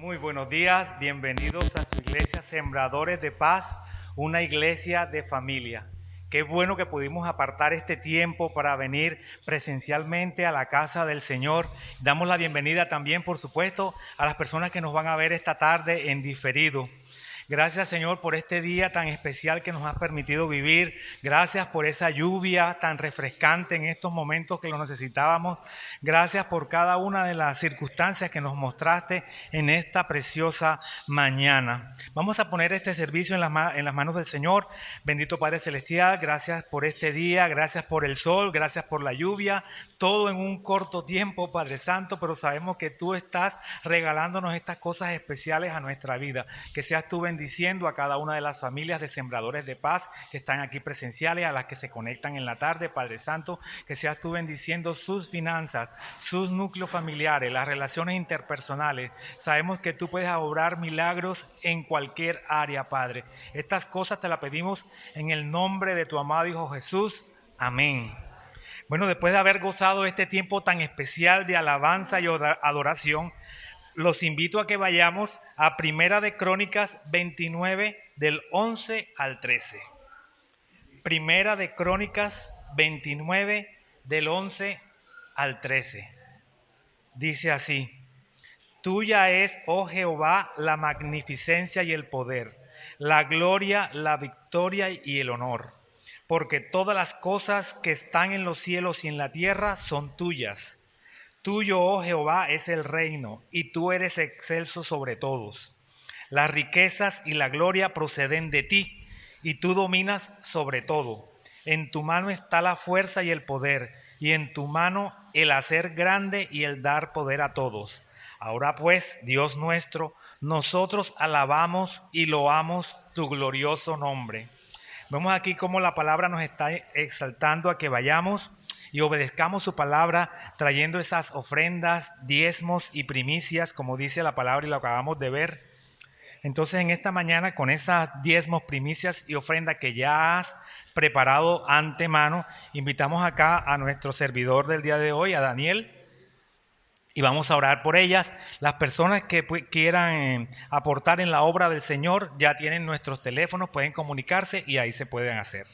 Muy buenos días, bienvenidos a su iglesia Sembradores de Paz, una iglesia de familia. Qué bueno que pudimos apartar este tiempo para venir presencialmente a la casa del Señor. Damos la bienvenida también, por supuesto, a las personas que nos van a ver esta tarde en diferido. Gracias, Señor, por este día tan especial que nos has permitido vivir. Gracias por esa lluvia tan refrescante en estos momentos que lo necesitábamos. Gracias por cada una de las circunstancias que nos mostraste en esta preciosa mañana. Vamos a poner este servicio en las manos del Señor. Bendito Padre Celestial, gracias por este día, gracias por el sol, gracias por la lluvia. Todo en un corto tiempo, Padre Santo, pero sabemos que tú estás regalándonos estas cosas especiales a nuestra vida. Que seas tú bendiciendo a cada una de las familias de Sembradores de Paz que están aquí presenciales, a las que se conectan en la tarde, Padre Santo, que seas tú bendiciendo sus finanzas, sus núcleos familiares, las relaciones interpersonales. Sabemos que tú puedes obrar milagros en cualquier área, Padre. Estas cosas te las pedimos en el nombre de tu amado Hijo Jesús. Amén. Bueno, después de haber gozado este tiempo tan especial de alabanza y adoración, los invito a que vayamos a Primera de Crónicas 29 del 11 al 13. Primera de Crónicas 29 del 11 al 13. Dice así: Tuya es, oh Jehová, la magnificencia y el poder, la gloria, la victoria y el honor, porque todas las cosas que están en los cielos y en la tierra son tuyas. Tuyo, oh Jehová, es el reino, y tú eres excelso sobre todos. Las riquezas y la gloria proceden de ti, y tú dominas sobre todo. En tu mano está la fuerza y el poder, y en tu mano el hacer grande y el dar poder a todos. Ahora pues, Dios nuestro, nosotros alabamos y loamos tu glorioso nombre. Vemos aquí cómo la palabra nos está exaltando a que vayamos y obedezcamos su palabra, trayendo esas ofrendas, diezmos y primicias, como dice la palabra y lo acabamos de ver. Entonces, en esta mañana, con esas diezmos, primicias y ofrendas que ya has preparado antemano, invitamos acá a nuestro servidor del día de hoy, a Daniel, y vamos a orar por ellas. Las personas que quieran aportar en la obra del Señor ya tienen nuestros teléfonos, pueden comunicarse y ahí se pueden hacer.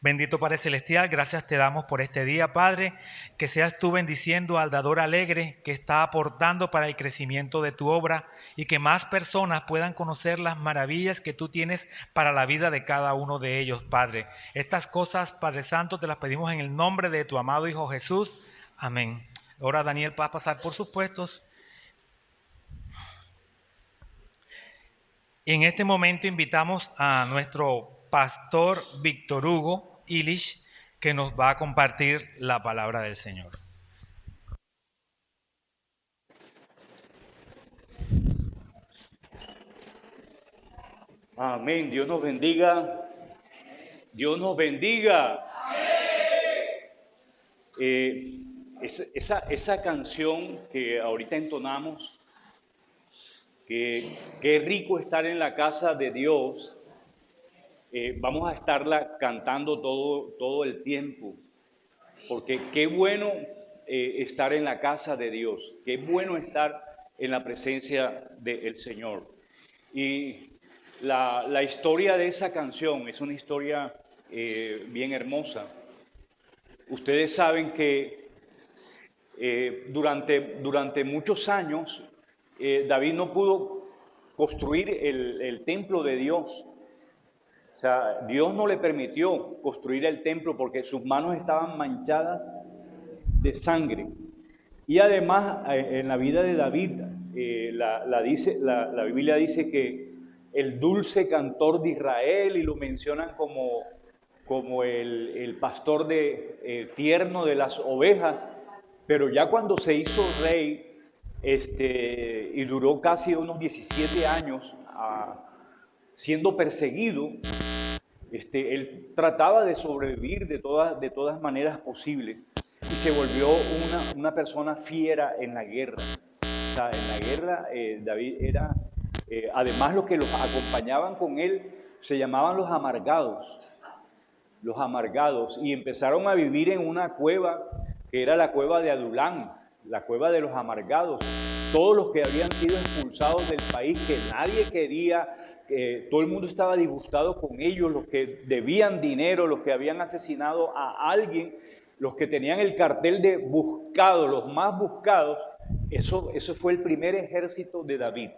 Bendito Padre Celestial, gracias te damos por este día, Padre, que seas tú bendiciendo al dador alegre que está aportando para el crecimiento de tu obra y que más personas puedan conocer las maravillas que tú tienes para la vida de cada uno de ellos, Padre. Estas cosas, Padre Santo, te las pedimos en el nombre de tu amado Hijo Jesús. Amén. Ahora Daniel va a pasar por sus puestos. Y en este momento invitamos a nuestro pastor Víctor Hugo Illich, que nos va a compartir la palabra del Señor. Amén. Dios nos bendiga. Dios nos bendiga. Esa canción que ahorita entonamos, que qué rico estar en la casa de Dios, vamos a estarla cantando todo el tiempo, porque qué bueno estar en la casa de Dios, qué bueno estar en la presencia del Señor. Y la historia de esa canción es una historia bien hermosa. Ustedes saben que durante muchos años David no pudo construir el templo de Dios. O sea, Dios no le permitió construir el templo porque sus manos estaban manchadas de sangre. Y además, en la vida de David, la Biblia dice que el dulce cantor de Israel, y lo mencionan como el pastor tierno de las ovejas, pero ya cuando se hizo rey, y duró casi unos 17 años siendo perseguido, él trataba de sobrevivir de todas maneras posibles y se volvió una persona fiera en la guerra. O sea, en la guerra David era, además los que los acompañaban con él se llamaban los amargados, y empezaron a vivir en una cueva que era la cueva de Adulán, la cueva de los amargados. todos los que habían sido expulsados del país, que nadie quería, que todo el mundo estaba disgustado con ellos, los que debían dinero, los que habían asesinado a alguien, los que tenían el cartel de buscados, los más buscados. Eso fue el primer ejército de David.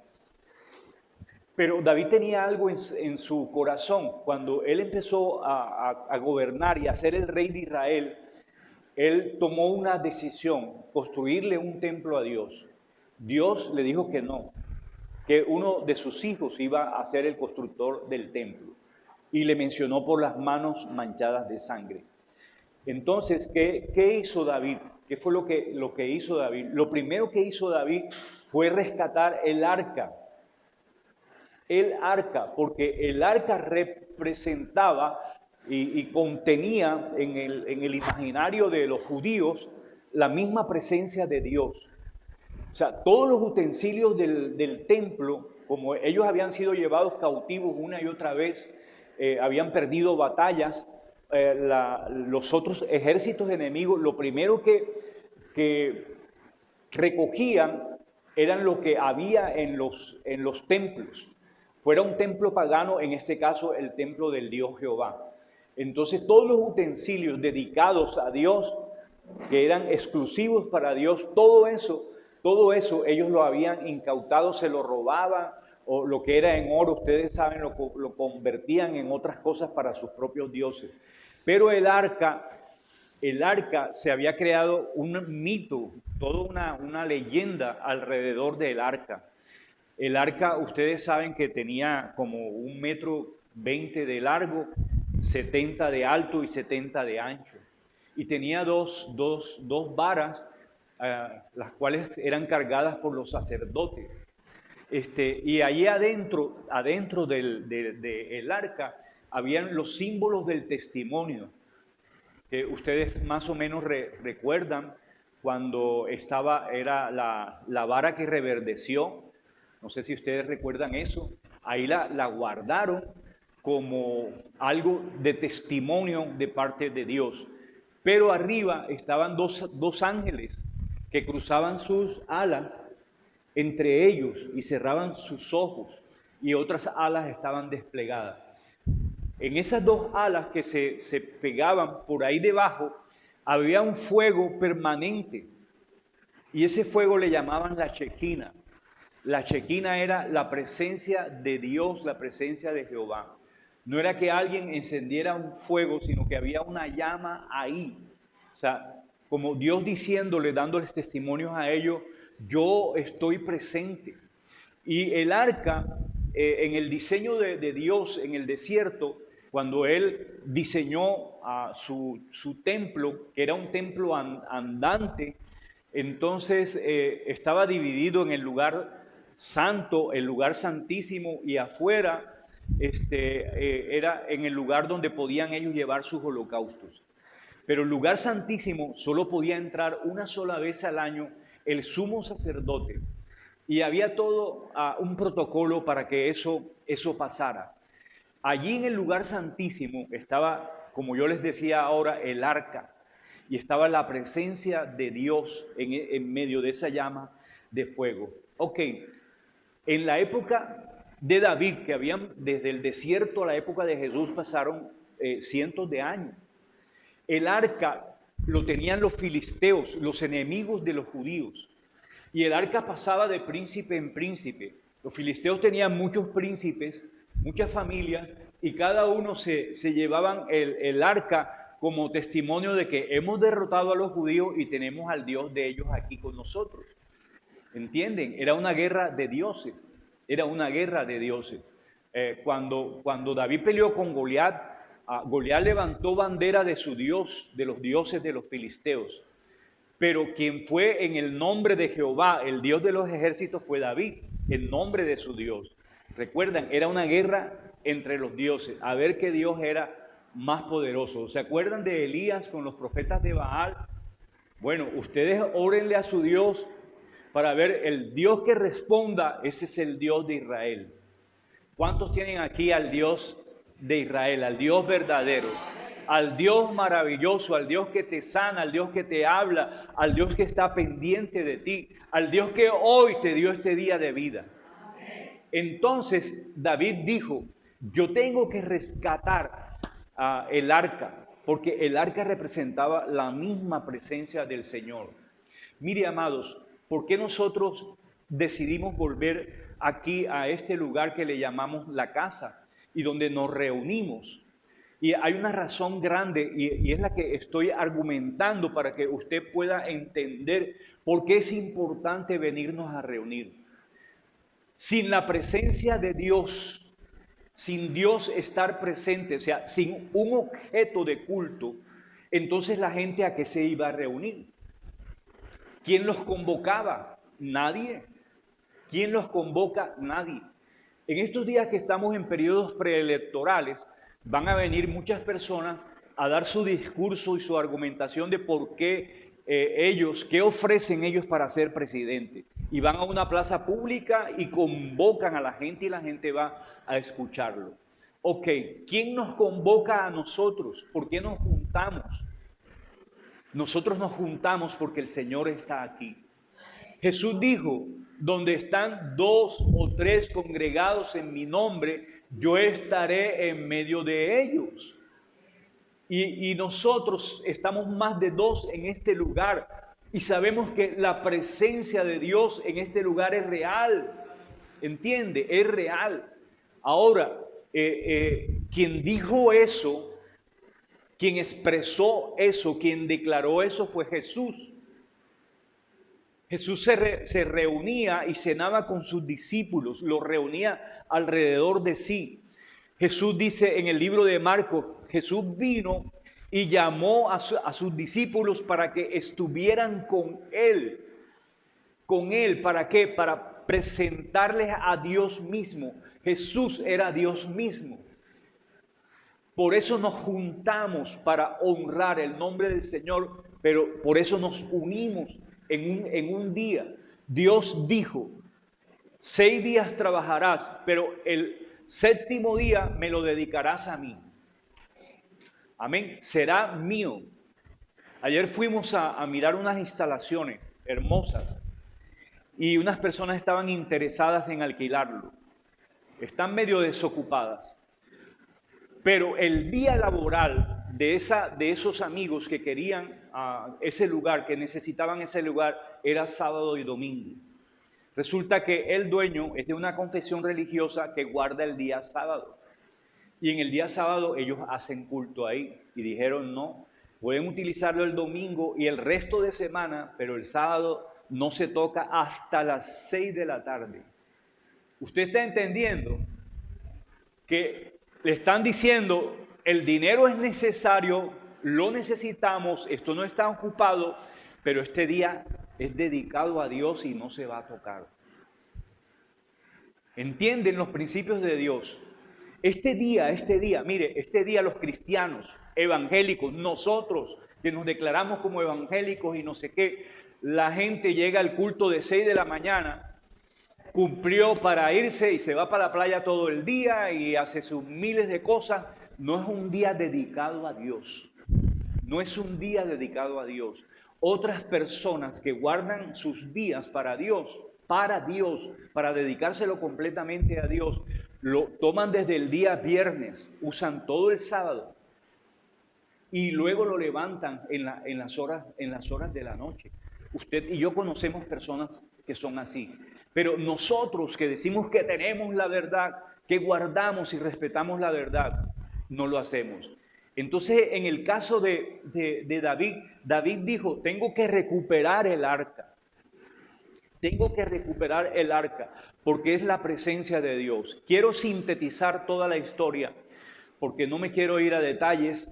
Pero David tenía algo en su corazón. Cuando él empezó a gobernar y a ser el rey de Israel, él tomó una decisión, construirle un templo a Dios. Dios le dijo que no, que uno de sus hijos iba a ser el constructor del templo. Y le mencionó por las manos manchadas de sangre. Entonces, ¿qué hizo David? ¿Qué fue lo que hizo David? Lo primero que hizo David fue rescatar el arca. El arca, porque el arca representaba y contenía en el imaginario de los judíos la misma presencia de Dios. O sea, todos los utensilios del templo, como ellos habían sido llevados cautivos una y otra vez, habían perdido batallas, los otros ejércitos enemigos, lo primero que recogían eran lo que había en los templos. Fuera un templo pagano, en este caso el templo del Dios Jehová. Entonces todos los utensilios dedicados a Dios, que eran exclusivos para Dios, todo eso ellos lo habían incautado, se lo robaban, o lo que era en oro, ustedes saben, lo convertían en otras cosas para sus propios dioses. Pero el arca se había creado un mito, toda una leyenda alrededor del arca. El arca, ustedes saben que tenía como 1,20 m de largo, 70 de alto y 70 de ancho. Y tenía dos varas, las cuales eran cargadas por los sacerdotes. Y allí adentro del arca, habían los símbolos del testimonio, que ustedes más o menos recuerdan cuando era la vara que reverdeció. No sé si ustedes recuerdan eso. Ahí la guardaron como algo de testimonio de parte de Dios. Pero arriba estaban dos ángeles que cruzaban sus alas entre ellos y cerraban sus ojos, y otras alas estaban desplegadas. En esas dos alas que se pegaban por ahí debajo, había un fuego permanente, y ese fuego le llamaban la Shequina. La Shequina era la presencia de Dios, la presencia de Jehová. No era que alguien encendiera un fuego, sino que había una llama ahí. O sea, como Dios diciéndole, dándoles testimonios a ellos, yo estoy presente. Y el arca, en el diseño de Dios en el desierto, cuando Él diseñó su templo, que era un templo andante, entonces estaba dividido en el lugar santo, el lugar santísimo, y afuera era en el lugar donde podían ellos llevar sus holocaustos. Pero el lugar santísimo solo podía entrar una sola vez al año el sumo sacerdote, y había todo un protocolo para que eso pasara. Allí en el lugar santísimo estaba, como yo les decía ahora, el arca, y estaba la presencia de Dios en medio de esa llama de fuego. Ok, en la época de David, que habían desde el desierto a la época de Jesús pasaron cientos de años. El arca lo tenían los filisteos, los enemigos de los judíos. Y el arca pasaba de príncipe en príncipe. Los filisteos tenían muchos príncipes, muchas familias, y cada uno se llevaban el arca como testimonio de que hemos derrotado a los judíos y tenemos al Dios de ellos aquí con nosotros. ¿Entienden? Era una guerra de dioses. Era una guerra de dioses. Cuando David peleó con Goliat, Goliat levantó bandera de su Dios, de los dioses de los filisteos. Pero quien fue en el nombre de Jehová, el Dios de los ejércitos, fue David, en nombre de su Dios. Recuerdan, era una guerra entre los dioses, a ver qué Dios era más poderoso. ¿Se acuerdan de Elías con los profetas de Baal? Bueno, ustedes órenle a su Dios para ver el Dios que responda. Ese es el Dios de Israel. ¿Cuántos tienen aquí al Dios de Israel, al Dios verdadero? al Dios maravilloso, al Dios que te sana, al Dios que te habla, al Dios que está pendiente de ti, al Dios que hoy te dio este día de vida. Entonces David dijo, yo tengo que rescatar el arca, porque el arca representaba la misma presencia del Señor. Mire, amados, ¿por qué nosotros decidimos volver aquí a este lugar que le llamamos la casa y donde nos reunimos? Y hay una razón grande y es la que estoy argumentando para que usted pueda entender por qué es importante venirnos a reunir. Sin la presencia de Dios, sin Dios estar presente, o sea, sin un objeto de culto, entonces la gente ¿a qué se iba a reunir? ¿Quién los convocaba? Nadie. ¿Quién los convoca? Nadie. En estos días que estamos en periodos preelectorales, van a venir muchas personas a dar su discurso y su argumentación de por qué qué ofrecen ellos para ser presidente. Y van a una plaza pública y convocan a la gente y la gente va a escucharlo. Ok, ¿quién nos convoca a nosotros? ¿Por qué nos juntamos? Nosotros nos juntamos porque el Señor está aquí. Jesús dijo, donde están 2 o 3 congregados en mi nombre, yo estaré en medio de ellos. Y nosotros estamos más de 2 en este lugar y sabemos que la presencia de Dios en este lugar es real. ¿Entiende? Es real. Ahora, quien dijo eso, quien expresó eso, quien declaró eso fue Jesús. Jesús se reunía y cenaba con sus discípulos, los reunía alrededor de sí. Jesús dice en el libro de Marcos, Jesús vino y llamó a sus discípulos para que estuvieran con Él. ¿Con Él para qué? Para presentarles a Dios mismo. Jesús era Dios mismo. Por eso nos juntamos para honrar el nombre del Señor, pero por eso nos unimos en un día. Dios dijo, 6 días trabajarás, pero el 7º día me lo dedicarás a mí. Amén. Será mío. Ayer fuimos a mirar unas instalaciones hermosas y unas personas estaban interesadas en alquilarlo. Están medio desocupadas. Pero el día laboral de esos amigos que querían ese lugar, que necesitaban ese lugar, era sábado y domingo. Resulta que el dueño es de una confesión religiosa que guarda el día sábado. Y en el día sábado ellos hacen culto ahí. Y dijeron, no, pueden utilizarlo el domingo y el resto de semana, pero el sábado no se toca hasta las 6 de la tarde. ¿Usted está entendiendo que le están diciendo, el dinero es necesario, lo necesitamos, esto no está ocupado, pero este día es dedicado a Dios y no se va a tocar? ¿Entienden los principios de Dios? Este día, mire, este día los cristianos evangélicos, nosotros que nos declaramos como evangélicos y no sé qué, la gente llega al culto de 6 de la mañana, cumplió para irse y se va para la playa todo el día y hace sus miles de cosas. No es un día dedicado a Dios. No es un día dedicado a Dios. Otras personas que guardan sus días para Dios, para dedicárselo completamente a Dios, lo toman desde el día viernes, usan todo el sábado y luego lo levantan en las horas de la noche. Usted y yo conocemos personas que son así. Pero nosotros que decimos que tenemos la verdad, que guardamos y respetamos la verdad, no lo hacemos. Entonces, en el caso de David, David dijo, tengo que recuperar el arca. Tengo que recuperar el arca, porque es la presencia de Dios. Quiero sintetizar toda la historia, porque no me quiero ir a detalles.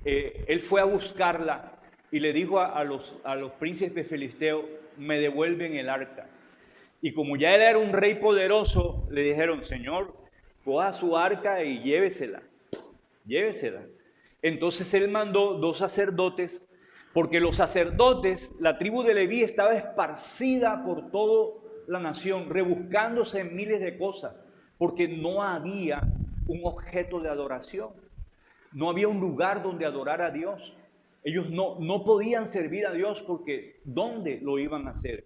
Él fue a buscarla y le dijo a los príncipes filisteos, me devuelven el arca. Y como ya él era un rey poderoso, le dijeron, Señor, coja su arca y llévesela. Entonces él mandó 2 sacerdotes, porque los sacerdotes, la tribu de Leví estaba esparcida por toda la nación, rebuscándose en miles de cosas, porque no había un objeto de adoración. No había un lugar donde adorar a Dios. Ellos no podían servir a Dios porque ¿dónde lo iban a hacer?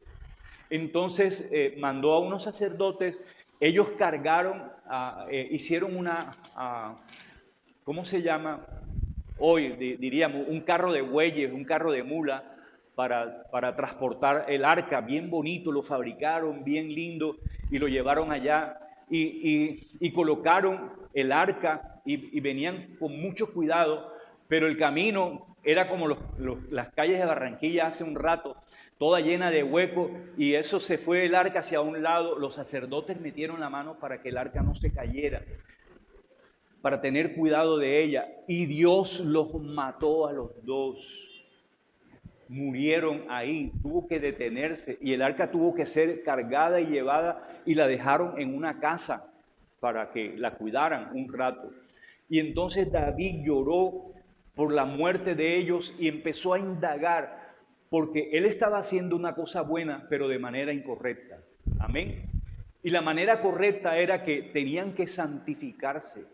Entonces mandó a unos sacerdotes, ellos cargaron, hicieron ¿cómo se llama? Hoy diríamos un carro de bueyes, un carro de mula para transportar el arca, bien bonito, lo fabricaron, bien lindo y lo llevaron allá y colocaron el arca y venían con mucho cuidado, pero el camino era como las calles de Barranquilla hace un rato, toda llena de huecos, y eso se fue el arca hacia un lado. Los sacerdotes metieron la mano para que el arca no se cayera, para tener cuidado de ella, y Dios los mató a los dos. Murieron ahí, tuvo que detenerse, y el arca tuvo que ser cargada y llevada, y la dejaron en una casa para que la cuidaran un rato. Y entonces David lloró por la muerte de ellos y empezó a indagar, porque él estaba haciendo una cosa buena, pero de manera incorrecta. Amén. Y la manera correcta era que tenían que santificarse.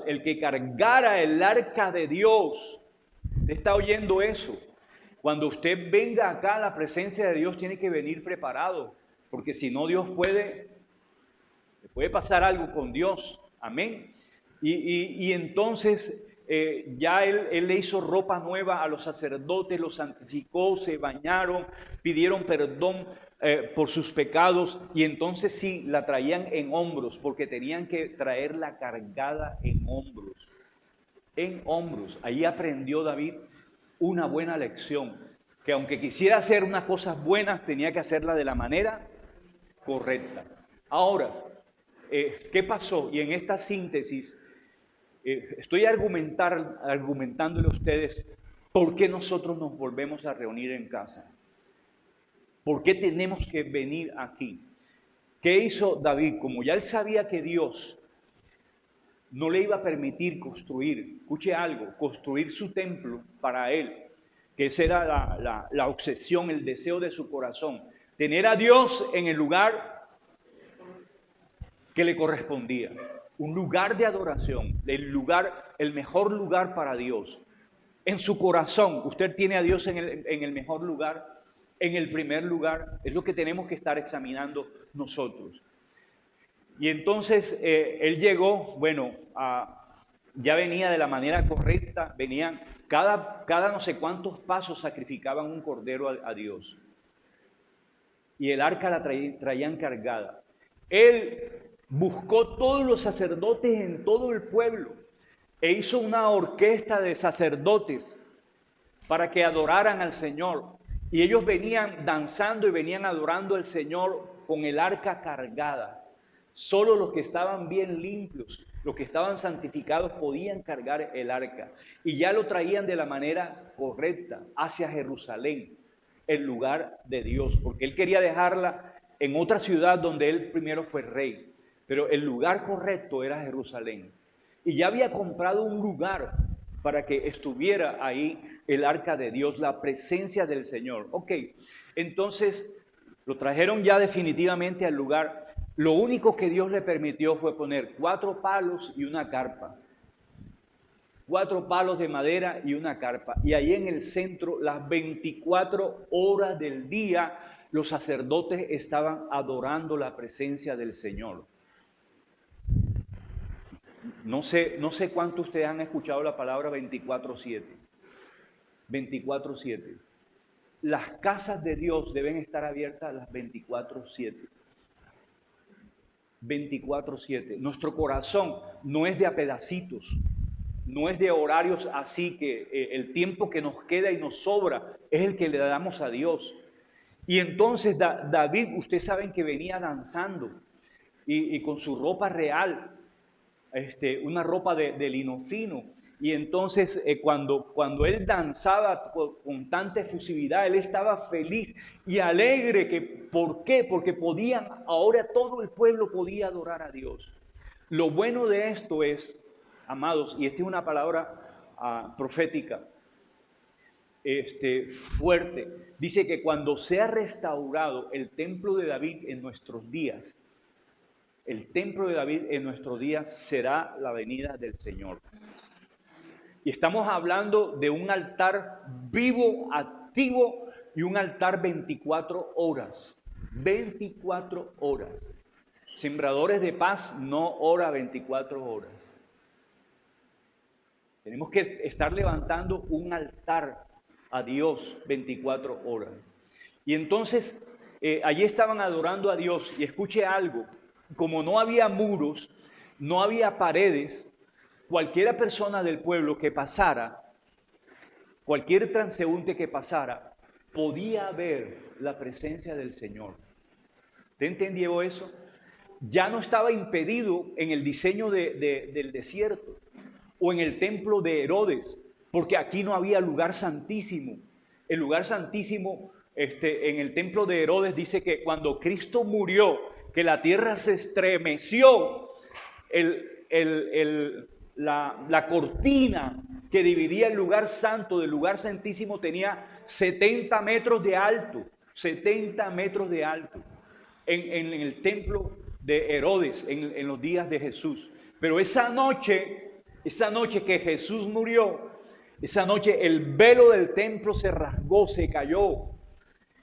El que cargara el arca de Dios, ¿usted está oyendo eso? Cuando usted venga acá a la presencia de Dios, tiene que venir preparado, porque si no, Dios puede pasar algo con Dios. Amén. Y entonces ya él le hizo ropa nueva a los sacerdotes, los santificó, se bañaron, pidieron perdón por sus pecados, y entonces sí, la traían en hombros, porque tenían que traerla cargada en hombros. En hombros. Ahí aprendió David una buena lección, que aunque quisiera hacer unas cosas buenas, tenía que hacerla de la manera correcta. Ahora, ¿qué pasó? Y en esta síntesis estoy argumentándole a ustedes por qué nosotros nos volvemos a reunir en casa. ¿Por qué tenemos que venir aquí? ¿Qué hizo David? Como ya él sabía que Dios no le iba a permitir construir, escuche algo, construir su templo para él, que esa era la obsesión, el deseo de su corazón, tener a Dios en el lugar que le correspondía, un lugar de adoración, el mejor lugar para Dios. En su corazón, usted tiene a Dios en el mejor lugar, en el primer lugar. Es lo que tenemos que estar examinando nosotros. Y entonces él llegó, ya venía de la manera correcta, venían, cada no sé cuántos pasos sacrificaban un cordero a Dios. Y el arca la traían cargada. Él buscó todos los sacerdotes en todo el pueblo e hizo una orquesta de sacerdotes para que adoraran al Señor. Y ellos venían danzando y venían adorando al Señor con el arca cargada. Solo los que estaban bien limpios, los que estaban santificados, podían cargar el arca. Y ya lo traían de la manera correcta hacia Jerusalén, el lugar de Dios, porque él quería dejarla en otra ciudad donde él primero fue rey. Pero el lugar correcto era Jerusalén. Y ya había comprado un lugar para que estuviera ahí el arca de Dios, la presencia del Señor. Ok, entonces lo trajeron ya definitivamente al lugar. Lo único que Dios le permitió fue poner 4 palos y una carpa. 4 palos de madera y una carpa. Y ahí en el centro, las 24 horas del día, los sacerdotes estaban adorando la presencia del Señor. No sé cuántos ustedes han escuchado la palabra 24/7. 24/7. Las casas de Dios deben estar abiertas las 24/7. 24/7. Nuestro corazón no es de a pedacitos, no es de horarios así que el tiempo que nos queda y nos sobra es el que le damos a Dios. Y entonces David, ustedes saben que venía danzando y con su ropa real, una ropa de lino fino. Y entonces cuando él danzaba con tanta efusividad, él estaba feliz y alegre. ¿Por qué? Porque ahora todo el pueblo podía adorar a Dios. Lo bueno de esto es, amados, y esta es una palabra profética fuerte, dice que cuando sea restaurado el templo de David en nuestros días, el templo de David en nuestros días será la venida del Señor. Y estamos hablando de un altar vivo, activo y un altar 24 horas. 24 horas. Sembradores de paz no ora 24 horas. Tenemos que estar levantando un altar a Dios 24 horas. Y entonces allí estaban adorando a Dios. Y escuche algo, como no había muros, no había paredes, cualquiera persona del pueblo que pasara, cualquier transeúnte que pasara, podía ver la presencia del Señor. ¿Te entendió eso? Ya no estaba impedido en el diseño del desierto o en el templo de Herodes, porque aquí no había lugar santísimo. El lugar santísimo en el templo de Herodes dice que cuando Cristo murió, que la tierra se estremeció, la cortina que dividía el lugar santo del lugar santísimo tenía 70 metros de alto, 70 metros de alto en el templo de Herodes en los días de Jesús. Pero esa noche que Jesús murió, esa noche el velo del templo se rasgó, se cayó,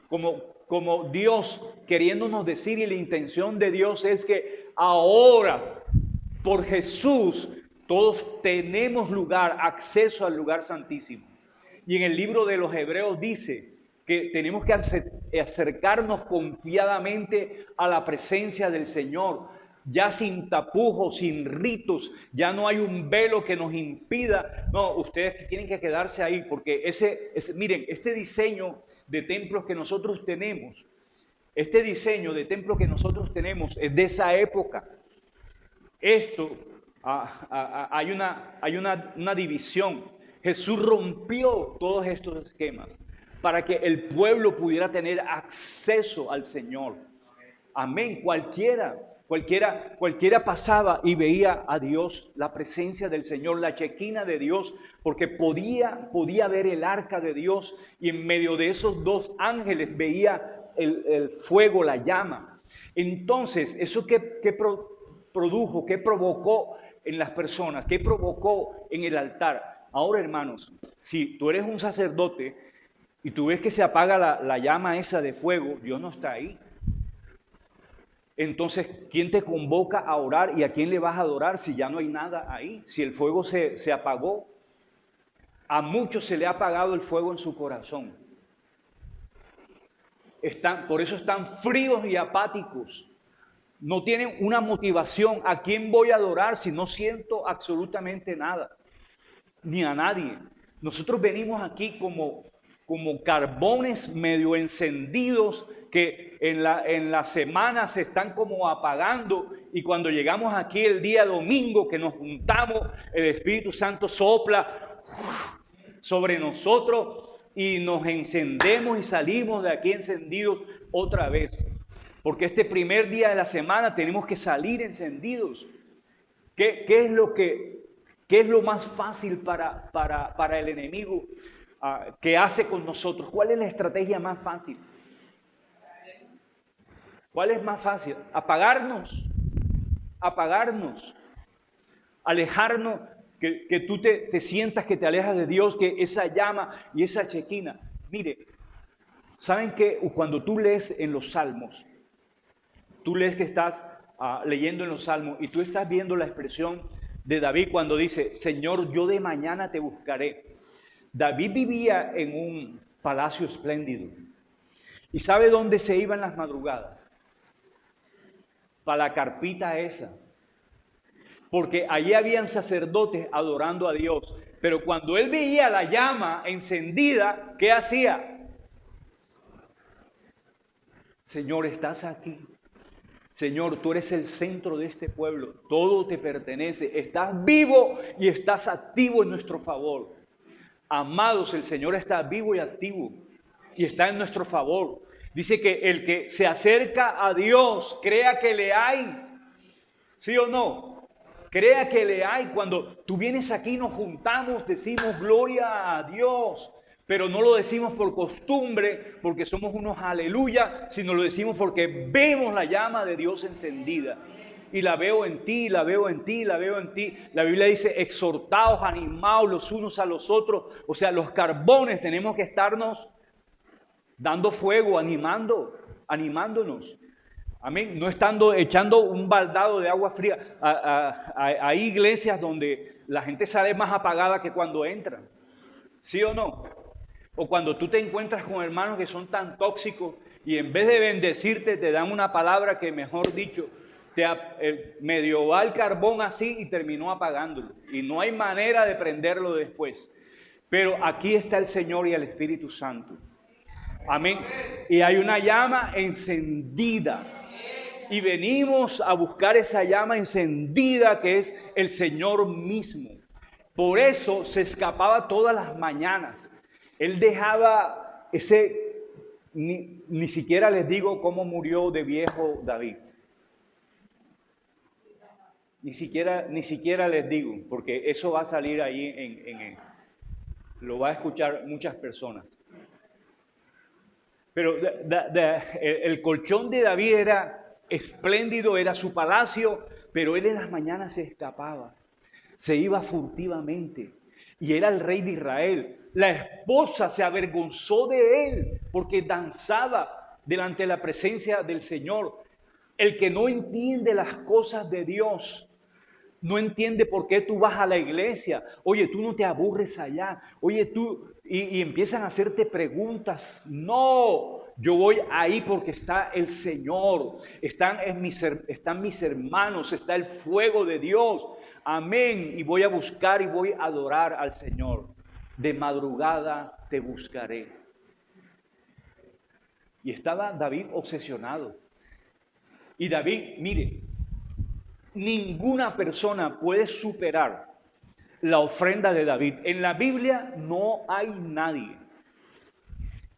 como Dios queriéndonos decir, y la intención de Dios es que ahora por Jesús todos tenemos lugar, acceso al lugar santísimo. Y en el libro de los Hebreos dice que tenemos que acercarnos confiadamente a la presencia del Señor, ya sin tapujos, sin ritos, ya no hay un velo que nos impida. No, ustedes tienen que quedarse ahí, porque miren, este diseño de templos que nosotros tenemos, es de esa época. Esto, hay una división. Jesús rompió todos estos esquemas para que el pueblo pudiera tener acceso al Señor. Amén. Cualquiera pasaba y veía a Dios, la presencia del Señor, la chequina de Dios, porque podía ver el arca de Dios, y en medio de esos dos ángeles veía el fuego, la llama. Entonces, ¿eso qué produjo? ¿Qué provocó en las personas? ¿Qué provocó en el altar? Ahora, hermanos, si tú eres un sacerdote y tú ves que se apaga la llama esa de fuego, Dios no está ahí. Entonces, ¿quién te convoca a orar y a quién le vas a adorar si ya no hay nada ahí? Si el fuego se apagó. A muchos se le ha apagado el fuego en su corazón. Por eso están fríos y apáticos. No tienen una motivación. ¿A quién voy a adorar si no siento absolutamente nada? Ni a nadie. Nosotros venimos aquí como carbones medio encendidos que en la semana se están como apagando, y cuando llegamos aquí el día domingo que nos juntamos, el Espíritu Santo sopla sobre nosotros y nos encendemos y salimos de aquí encendidos otra vez. Porque este primer día de la semana tenemos que salir encendidos. ¿Qué es lo más fácil para el enemigo que hace con nosotros? ¿Cuál es la estrategia más fácil? ¿Cuál es más fácil? Apagarnos, alejarnos, que tú te sientas que te alejas de Dios, que esa llama y esa chequina. Mire, ¿saben que cuando tú lees en los Salmos, tú lees que estás leyendo en los Salmos y tú estás viendo la expresión de David cuando dice, Señor, yo de mañana te buscaré? David vivía en un palacio espléndido. ¿Y sabe dónde se iba en las madrugadas? Para la carpita esa. Porque allí habían sacerdotes adorando a Dios. Pero cuando él veía la llama encendida, ¿qué hacía? Señor, estás aquí. Señor, tú eres el centro de este pueblo. Todo te pertenece. Estás vivo y estás activo en nuestro favor. Amados, el Señor está vivo y activo y está en nuestro favor. Dice que el que se acerca a Dios, crea que le hay. ¿Sí o no? Crea que le hay. Cuando tú vienes aquí, nos juntamos, decimos gloria a Dios. Pero no lo decimos por costumbre, porque somos unos aleluya, sino lo decimos porque vemos la llama de Dios encendida. y la veo en ti, la veo en ti, la veo en ti. La Biblia dice, exhortaos, animaos los unos a los otros. O sea, los carbones tenemos que estarnos dando fuego, animándonos. Amén. No estando echando un baldado de agua fría. Hay iglesias donde la gente sale más apagada que cuando entran. ¿Sí o no? O cuando tú te encuentras con hermanos que son tan tóxicos y en vez de bendecirte te dan una palabra que, mejor dicho, medio va el carbón así y terminó apagándolo. Y no hay manera de prenderlo después. Pero aquí está el Señor y el Espíritu Santo. Amén. Y hay una llama encendida. Y venimos a buscar esa llama encendida que es el Señor mismo. Por eso se escapaba todas las mañanas. Él dejaba ni siquiera les digo cómo murió de viejo David. Ni siquiera les digo, porque eso va a salir ahí lo va a escuchar muchas personas. Pero el colchón de David era espléndido, era su palacio, pero él en las mañanas se escapaba, se iba furtivamente y era el rey de Israel. La esposa se avergonzó de él porque danzaba delante de la presencia del Señor. El que no entiende las cosas de Dios, no entiende por qué tú vas a la iglesia. Oye, tú no te aburres allá. Oye, tú, y empiezan a hacerte preguntas. No, yo voy ahí porque está el Señor. Están mis hermanos, está el fuego de Dios. Amén. Y voy a buscar y voy a adorar al Señor. De madrugada te buscaré. Y estaba David obsesionado. Y David, mire, ninguna persona puede superar la ofrenda de David. En la Biblia no hay nadie.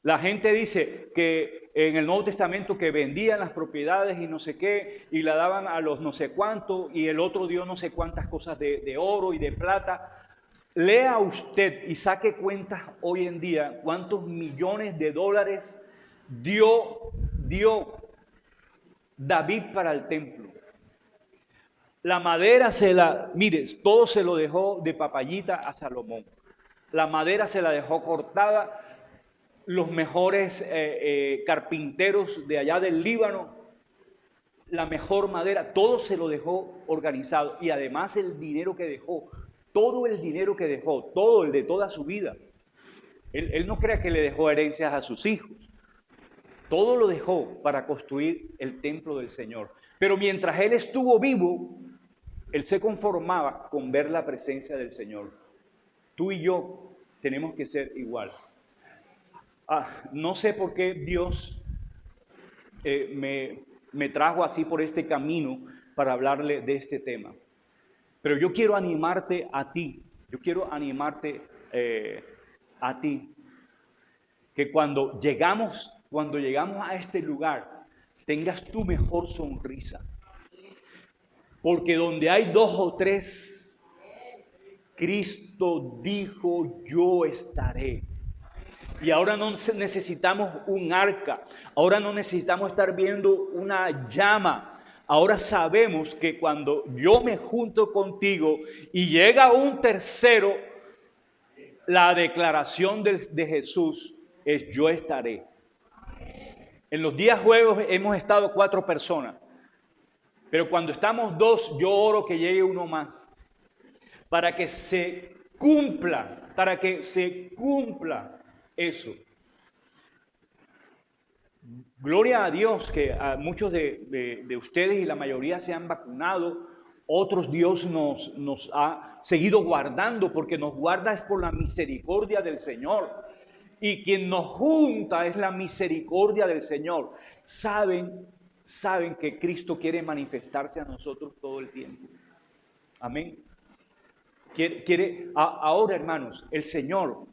La gente dice que en el Nuevo Testamento que vendían las propiedades y no sé qué, y la daban a los no sé cuánto, y el otro dio no sé cuántas cosas de oro y de plata. Lea usted y saque cuentas hoy en día cuántos millones de dólares dio David para el templo. La madera mire, todo se lo dejó de papayita a Salomón. La madera se la dejó cortada. Los mejores carpinteros de allá del Líbano, la mejor madera, todo se lo dejó organizado. Y además el dinero que dejó, todo el dinero que dejó, todo el de toda su vida. Él no crea que le dejó herencias a sus hijos. Todo lo dejó para construir el templo del Señor. Pero mientras él estuvo vivo, él se conformaba con ver la presencia del Señor. Tú y yo tenemos que ser igual. No sé por qué Dios me trajo así por este camino para hablarle de este tema. Pero yo quiero animarte a ti. Yo quiero animarte a ti. Que cuando llegamos a este lugar, tengas tu mejor sonrisa. Porque donde hay 2 o 3, Cristo dijo, yo estaré. Y ahora no necesitamos un arca. Ahora no necesitamos estar viendo una llama. Ahora sabemos que cuando yo me junto contigo y llega un tercero, la declaración de Jesús es yo estaré. En los días juegos hemos estado 4 personas. Pero cuando estamos 2, yo oro que llegue uno más. Para que se cumpla eso. Gloria a Dios que a muchos de ustedes y la mayoría se han vacunado. Otros Dios nos ha seguido guardando porque nos guarda es por la misericordia del Señor. Y quien nos junta es la misericordia del Señor. Saben que Cristo quiere manifestarse a nosotros todo el tiempo. Amén. Ahora, hermanos, el Señor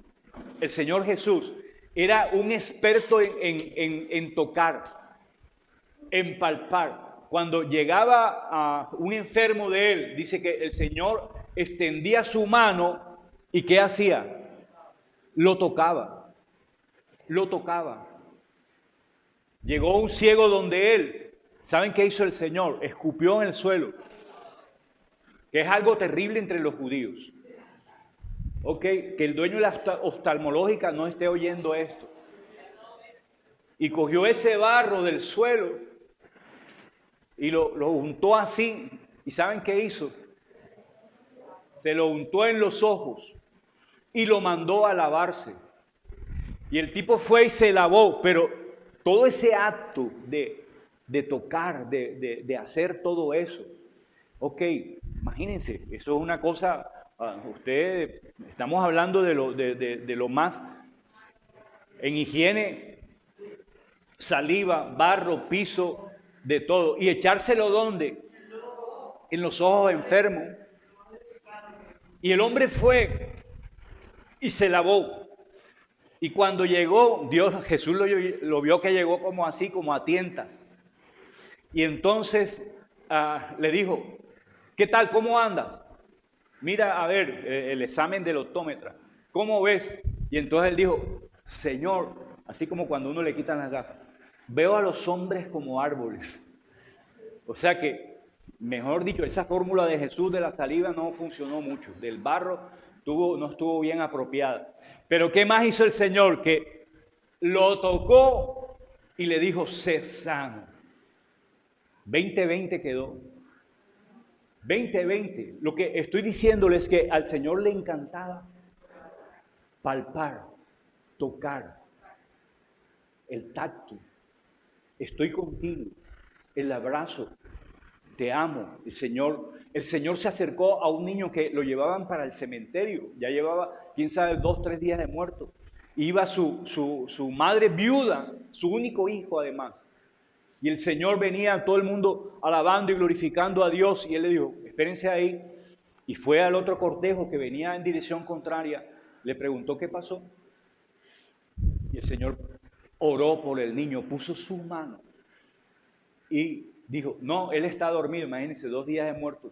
Jesús era un experto en tocar, en palpar. Cuando llegaba a un enfermo de él, dice que el Señor extendía su mano y ¿qué hacía? Lo tocaba. Llegó un ciego donde él ¿Saben qué hizo el Señor? Escupió en el suelo, que es algo terrible entre los judíos. Ok, que el dueño de la oftalmológica no esté oyendo esto. Y cogió ese barro del suelo y lo untó así. ¿Y saben qué hizo? Se lo untó en los ojos y lo mandó a lavarse. Y el tipo fue y se lavó, pero todo ese acto de tocar, de hacer todo eso, ok, imagínense, eso es una cosa, ustedes, estamos hablando de lo más, en higiene, saliva, barro, piso, de todo, y echárselo ¿dónde? En los ojos enfermos. Y el hombre fue y se lavó. Y cuando llegó, Jesús lo vio que llegó como así, como a tientas. Y entonces le dijo, ¿qué tal? ¿Cómo andas? Mira, a ver, el examen del optómetra. ¿Cómo ves? Y entonces él dijo, Señor, así como cuando uno le quitan las gafas, veo a los hombres como árboles. O sea que, mejor dicho, esa fórmula de Jesús de la saliva no funcionó mucho. Del barro no estuvo bien apropiada. Pero ¿qué más hizo el Señor? Que lo tocó y le dijo, sé sano. 20-20 quedó. 20-20. Lo que estoy diciéndoles es que al Señor le encantaba palpar, tocar, el tacto. Estoy contigo. El abrazo. Te amo. El Señor se acercó a un niño que lo llevaban para el cementerio. Ya llevaba, quién sabe, 2-3 días de muerto. Iba su madre viuda, su único hijo además. Y el Señor venía, todo el mundo alabando y glorificando a Dios. Y él le dijo, espérense ahí. Y fue al otro cortejo que venía en dirección contraria. Le preguntó qué pasó. Y el Señor oró por el niño, puso su mano. Y dijo, no, él está dormido, imagínense, 2 días de muerto.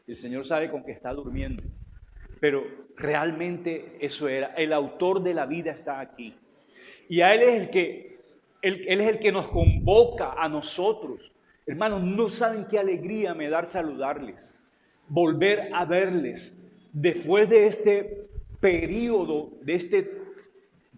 El Señor sabe con qué está durmiendo. Pero realmente eso era. El autor de la vida está aquí. Y a Él es Él es el que nos convoca a nosotros. Hermanos, no saben qué alegría me da saludarles. Volver a verles. Después de este periodo, de este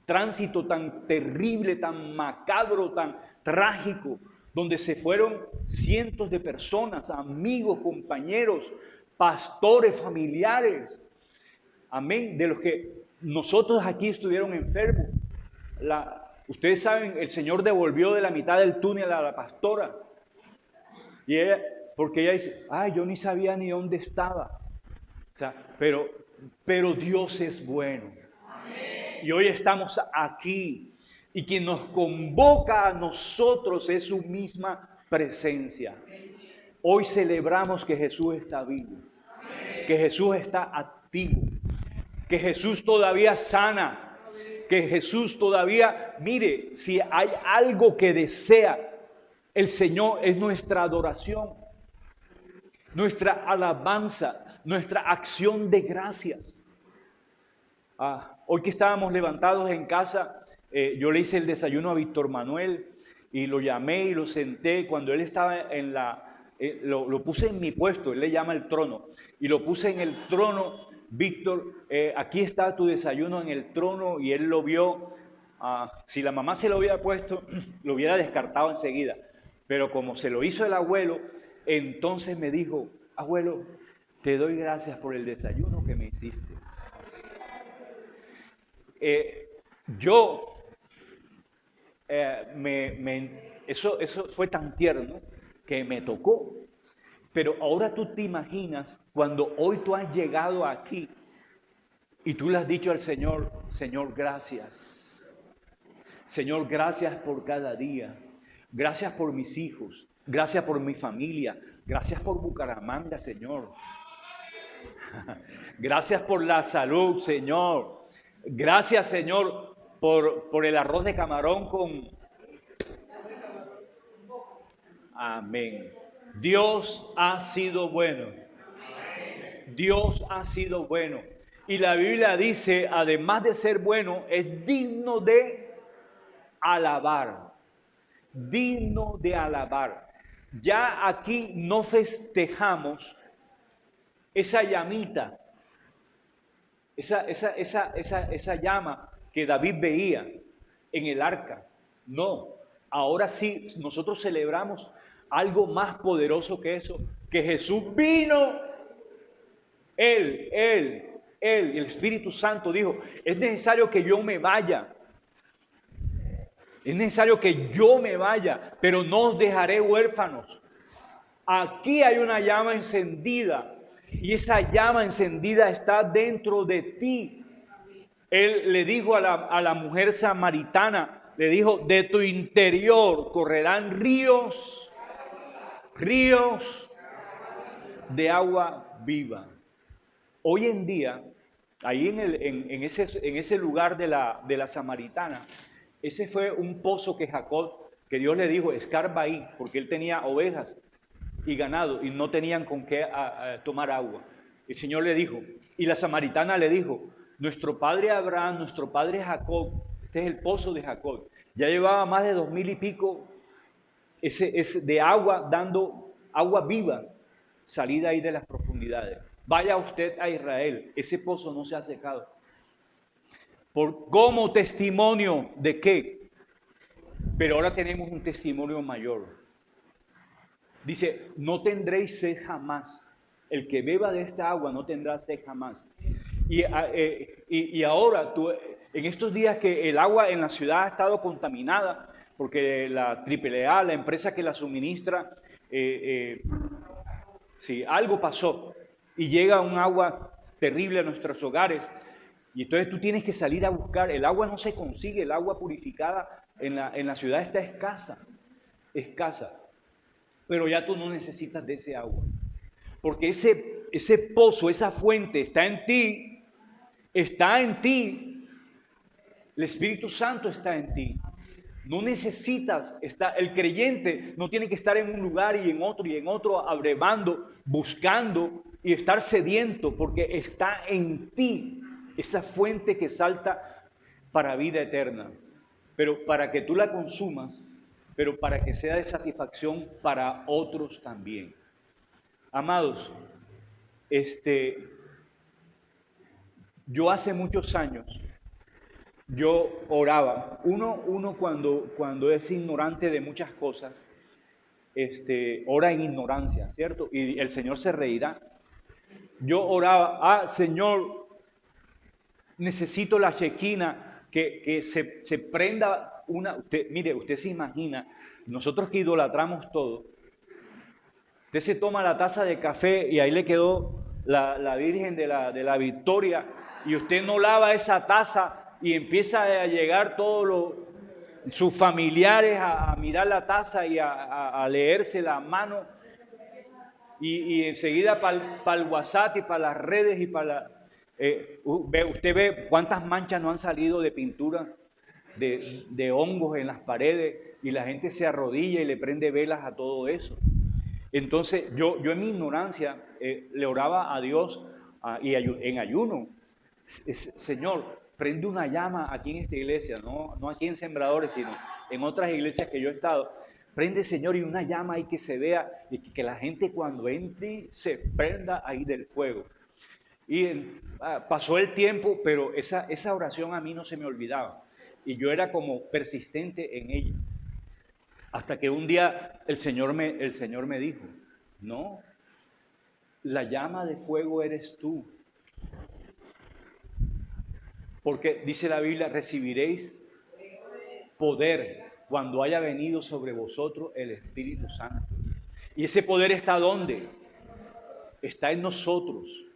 tránsito tan terrible, tan macabro, tan trágico, donde se fueron cientos de personas, amigos, compañeros, pastores, familiares, amén, de los que nosotros aquí estuvieron enfermos. Ustedes saben, el Señor devolvió de la mitad del túnel a la pastora, y porque ella dice, ay, yo ni sabía ni dónde estaba. O sea, pero Dios es bueno. Amén. Y hoy estamos aquí. Y quien nos convoca a nosotros es su misma presencia. Hoy celebramos que Jesús está vivo, que Jesús está activo, que Jesús todavía sana, que Jesús todavía, mire, si hay algo que desea el Señor es nuestra adoración, nuestra alabanza, nuestra acción de gracias. Hoy que estábamos levantados en casa, yo le hice el desayuno a Víctor Manuel y lo llamé y lo senté. Cuando él estaba lo puse en mi puesto, él le llama el trono, y lo puse en el trono. Víctor, aquí está tu desayuno en el trono, y él lo vio. Si la mamá se lo hubiera puesto, lo hubiera descartado enseguida. Pero como se lo hizo el abuelo, entonces me dijo, abuelo, te doy gracias por el desayuno que me hiciste. Eso fue tan tierno que me tocó. Pero ahora tú te imaginas cuando hoy tú has llegado aquí y tú le has dicho al Señor, Señor, gracias. Señor, gracias por cada día. Gracias por mis hijos. Gracias por mi familia. Gracias por Bucaramanga, Señor. Gracias por la salud, Señor. Gracias, Señor, por el arroz de camarón con... Amén. Dios ha sido bueno. Dios ha sido bueno. Y la Biblia dice, además de ser bueno, es digno de alabar. Digno de alabar. Ya aquí no festejamos esa llamita, esa llama que David veía en el arca. No, ahora sí, nosotros celebramos algo más poderoso que eso, que Jesús vino, Él, el Espíritu Santo dijo, es necesario que yo me vaya. Es necesario que yo me vaya, pero no os dejaré huérfanos. Aquí hay una llama encendida y esa llama encendida está dentro de ti. Él le dijo a la mujer samaritana, le dijo, de tu interior correrán ríos de agua viva. Hoy en día, ahí en ese lugar de la samaritana, ese fue un pozo que Jacob, que Dios le dijo, escarba ahí, porque él tenía ovejas y ganado y no tenían con qué tomar agua. El Señor le dijo, y la samaritana le dijo, nuestro padre Abraham, nuestro padre Jacob, este es el pozo de Jacob, ya llevaba más de 2000 y pico de agua, dando agua viva, salida ahí de las profundidades. Vaya usted a Israel, ese pozo no se ha secado. Como testimonio de qué, pero ahora tenemos un testimonio mayor. Dice, no tendréis sed jamás. El que beba de esta agua no tendrá sed jamás. Y ahora, en estos días que el agua en la ciudad ha estado contaminada, porque la AAA, la empresa que la suministra, si algo pasó y llega un agua terrible a nuestros hogares, y entonces tú tienes que salir a buscar, el agua no se consigue, el agua purificada en la ciudad está escasa, pero ya tú no necesitas de ese agua, porque ese pozo, esa fuente está en ti, el Espíritu Santo está en ti. No necesitas estar, el creyente no tiene que estar en un lugar y en otro, abrevando, buscando y estar sediento, porque está en ti esa fuente que salta para vida eterna. Pero para que tú la consumas, pero para que sea de satisfacción para otros también. Amados, yo hace muchos años, yo oraba. Uno cuando es ignorante de muchas cosas, ora en ignorancia, ¿cierto? Y el Señor se reirá. Yo oraba, Señor, necesito la chequina, que se prenda una. Mire, usted se imagina, nosotros que idolatramos todo, usted se toma la taza de café y ahí le quedó la Virgen de la Victoria y usted no lava esa taza. Y empieza a llegar todos sus familiares a mirar la taza y a leerse la mano. Y enseguida para el WhatsApp y para las redes y para usted ve cuántas manchas no han salido de pintura, de hongos en las paredes, y la gente se arrodilla y le prende velas a todo eso. Entonces yo en mi ignorancia le oraba a Dios y en ayuno, Señor, prende una llama aquí en esta iglesia, no aquí en Sembradores, sino en otras iglesias que yo he estado. Prende, Señor, y una llama ahí que se vea y que la gente cuando entre se prenda ahí del fuego. Y pasó el tiempo, pero esa oración a mí no se me olvidaba. Y yo era como persistente en ella. Hasta que un día el Señor me dijo, no, la llama de fuego eres tú. Porque dice la Biblia, recibiréis poder cuando haya venido sobre vosotros el Espíritu Santo. ¿Y ese poder está ¿dónde? Está en nosotros,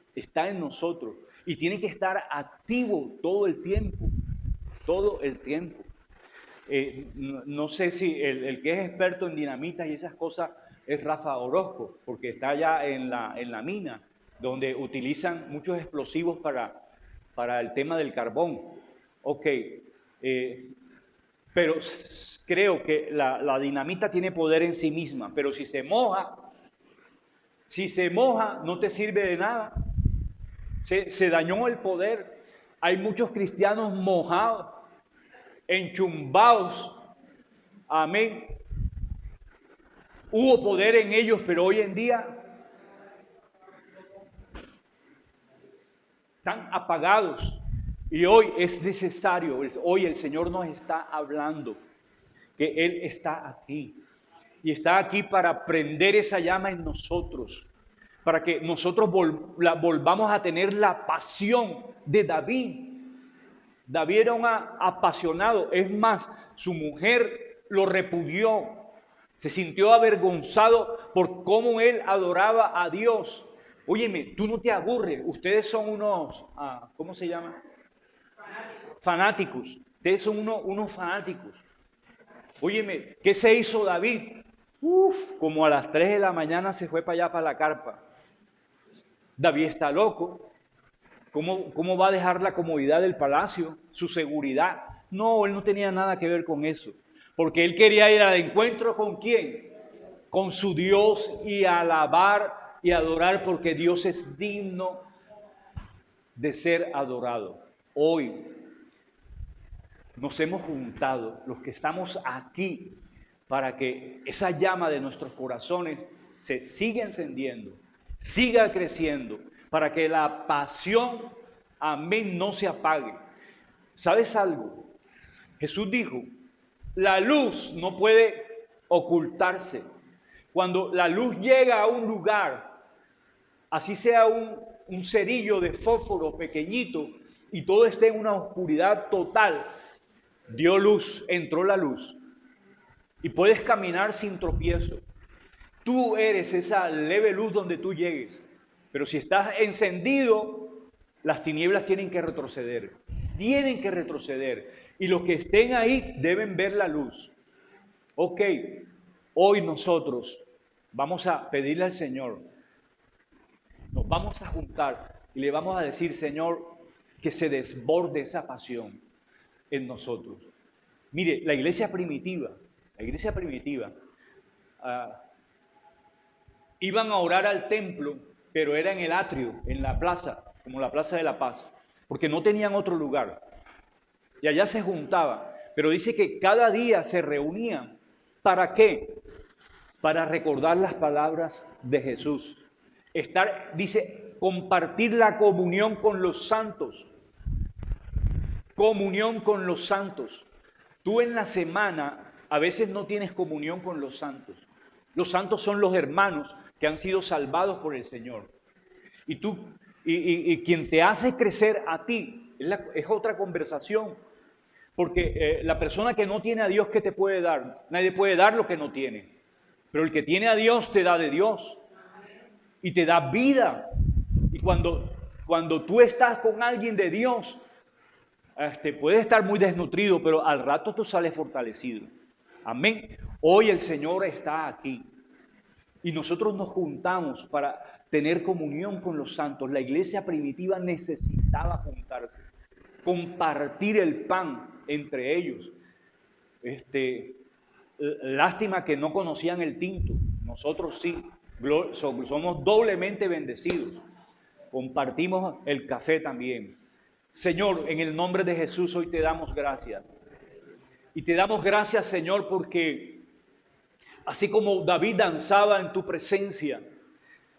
Y tiene que estar activo todo el tiempo. No sé si el que es experto en dinamitas y esas cosas es Rafa Orozco, porque está allá en la mina, donde utilizan muchos explosivos para el tema del carbón. Ok, pero creo que la dinamita tiene poder en sí misma, pero si se moja no te sirve de nada. Se dañó el poder. Hay muchos cristianos mojados, enchumbados, amén, Hubo poder en ellos, pero hoy en día están apagados. Y hoy es necesario, hoy el Señor nos está hablando que Él está aquí. Y está aquí para prender esa llama en nosotros, para que nosotros volvamos a tener la pasión de David. David era un apasionado. Es más, su mujer lo repudió. Se sintió avergonzado por cómo él adoraba a Dios. Óyeme, tú no te aburres. Ustedes son unos, ¿cómo se llama? Fanáticos. Ustedes son unos fanáticos. Óyeme, ¿qué se hizo David? Como a las 3 de la mañana se fue para allá, para la carpa. David está loco. ¿Cómo va a dejar la comodidad del palacio, su seguridad? No, él no tenía nada que ver con eso. Porque él quería ir al encuentro ¿con quién? Con su Dios y alabar y adorar, porque Dios es digno de ser adorado. Hoy nos hemos juntado, los que estamos aquí, para que esa llama de nuestros corazones se siga encendiendo, siga creciendo, para que la pasión, amén, no se apague. ¿Sabes algo? Jesús dijo, la luz no puede ocultarse. Cuando la luz llega a un lugar, así sea un cerillo de fósforo pequeñito y todo esté en una oscuridad total, dio luz, entró la luz y puedes caminar sin tropiezo. Tú eres esa leve luz donde tú llegues, pero si estás encendido, las tinieblas tienen que retroceder, y los que estén ahí deben ver la luz. Ok, hoy nosotros vamos a pedirle al Señor, nos vamos a juntar y le vamos a decir, Señor, que se desborde esa pasión en nosotros. Mire, la iglesia primitiva, iban a orar al templo, pero era en el atrio, en la plaza, como la Plaza de la Paz, porque no tenían otro lugar. Y allá se juntaban, pero dice que cada día se reunían. ¿Para qué? Para recordar las palabras de Jesús. Dice, compartir la comunión con los santos. Comunión con los santos. Tú en la semana a veces no tienes comunión con los santos. Los santos son los hermanos que han sido salvados por el Señor. Y quien te hace crecer a ti es otra conversación. Porque la persona que no tiene a Dios, ¿qué te puede dar? Nadie puede dar lo que no tiene. Pero el que tiene a Dios te da de Dios. Y te da vida. Y cuando tú estás con alguien de Dios, puedes estar muy desnutrido, pero al rato tú sales fortalecido. Amén. Hoy el Señor está aquí. Y nosotros nos juntamos para tener comunión con los santos. La iglesia primitiva necesitaba juntarse, compartir el pan entre ellos. Lástima que no conocían el tinto. Nosotros sí, somos doblemente bendecidos. Compartimos el café también. Señor, en el nombre de Jesús hoy te damos gracias. Y te damos gracias, Señor, porque así como David danzaba en tu presencia,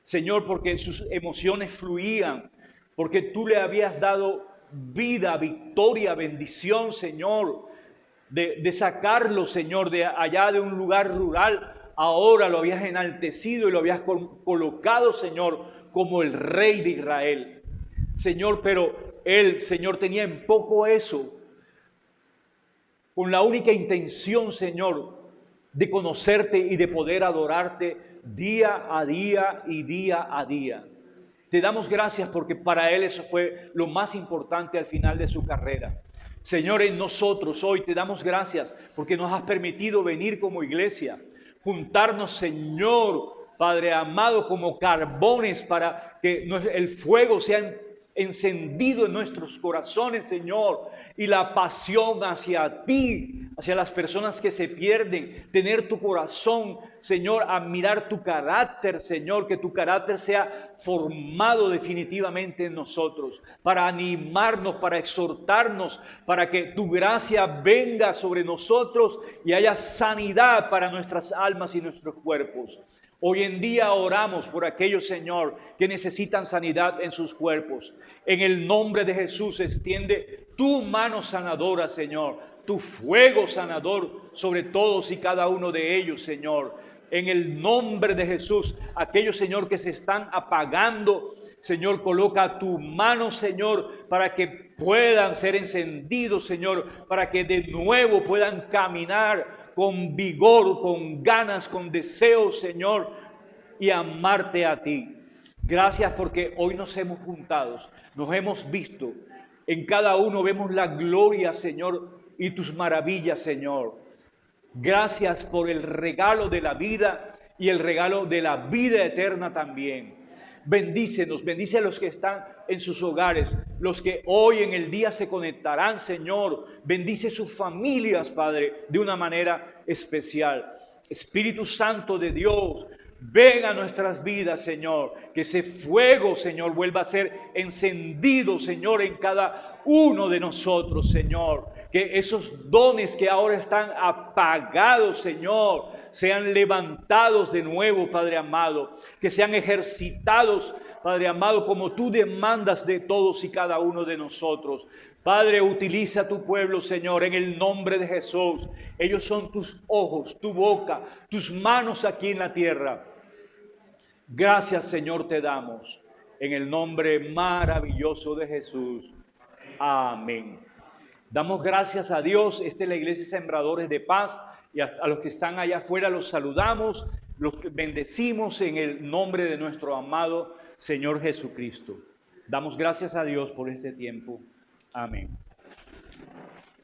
Señor, porque sus emociones fluían, porque tú le habías dado vida, victoria, bendición, Señor, de sacarlo, Señor, de allá de un lugar rural. Ahora lo habías enaltecido y lo habías colocado, Señor, como el Rey de Israel. Señor, pero él, Señor, tenía en poco eso, con la única intención, Señor, de conocerte y de poder adorarte día a día y día a día. Te damos gracias porque para él eso fue lo más importante al final de su carrera. Señor, en nosotros hoy te damos gracias porque nos has permitido venir como iglesia, juntarnos, Señor, Padre amado, como carbones para que el fuego sea encendido en nuestros corazones, Señor, y la pasión hacia ti, hacia las personas que se pierden, tener tu corazón, Señor, admirar tu carácter, Señor, que tu carácter sea formado definitivamente en nosotros, para animarnos, para exhortarnos, para que tu gracia venga sobre nosotros y haya sanidad para nuestras almas y nuestros cuerpos. Hoy en día oramos por aquellos, Señor, que necesitan sanidad en sus cuerpos. En el nombre de Jesús, extiende tu mano sanadora, Señor, tu fuego sanador sobre todos y cada uno de ellos, Señor. En el nombre de Jesús, aquellos, Señor, que se están apagando, Señor, coloca tu mano, Señor, para que puedan ser encendidos, Señor, para que de nuevo puedan caminar con vigor, con ganas, con deseos, Señor, y amarte a ti. Gracias porque hoy nos hemos juntado, nos hemos visto. En cada uno vemos la gloria, Señor, y tus maravillas, Señor. Gracias por el regalo de la vida y el regalo de la vida eterna también. Bendícenos, bendice a los que están en sus hogares, los que hoy en el día se conectarán, Señor. Bendice sus familias, Padre, de una manera especial. Espíritu Santo de Dios, ven a nuestras vidas, Señor. Que ese fuego, Señor, vuelva a ser encendido, Señor, en cada uno de nosotros, Señor. Que esos dones que ahora están apagados, Señor, sean levantados de nuevo, Padre amado. Que sean ejercitados, Padre amado, como tú demandas de todos y cada uno de nosotros. Padre, utiliza a tu pueblo, Señor, en el nombre de Jesús. Ellos son tus ojos, tu boca, tus manos aquí en la tierra. Gracias, Señor, te damos. En el nombre maravilloso de Jesús. Amén. Damos gracias a Dios. Esta es la Iglesia Sembradores de Paz. Y a los que están allá afuera los saludamos, los bendecimos en el nombre de nuestro amado Señor Jesucristo. Damos gracias a Dios por este tiempo. Amén.